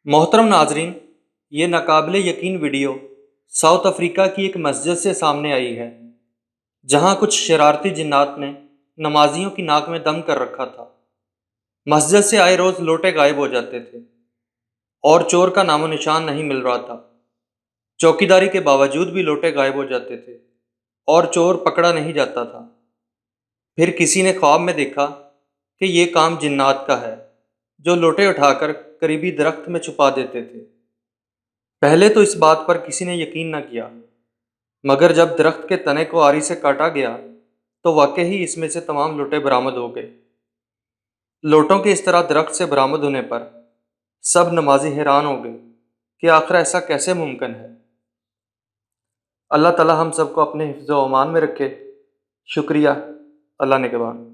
محترم ناظرین، یہ ناقابل یقین ویڈیو ساؤتھ افریقہ کی ایک مسجد سے سامنے آئی ہے، جہاں کچھ شرارتی جنات نے نمازیوں کی ناک میں دم کر رکھا تھا۔ مسجد سے آئے روز لوٹے غائب ہو جاتے تھے اور چور کا نام و نشان نہیں مل رہا تھا۔ چوکیداری کے باوجود بھی لوٹے غائب ہو جاتے تھے اور چور پکڑا نہیں جاتا تھا۔ پھر کسی نے خواب میں دیکھا کہ یہ کام جنات کا ہے، جو لوٹے اٹھا کر قریبی درخت میں چھپا دیتے تھے۔ پہلے تو اس بات پر کسی نے یقین نہ کیا، مگر جب درخت کے تنے کو آری سے کاٹا گیا تو واقعی اس میں سے تمام لوٹے برآمد ہو گئے۔ لوٹوں کے اس طرح درخت سے برآمد ہونے پر سب نمازی حیران ہو گئے کہ آخر ایسا کیسے ممکن ہے۔ اللہ تعالی ہم سب کو اپنے حفظ و امان میں رکھے۔ شکریہ۔ اللہ نگہبان۔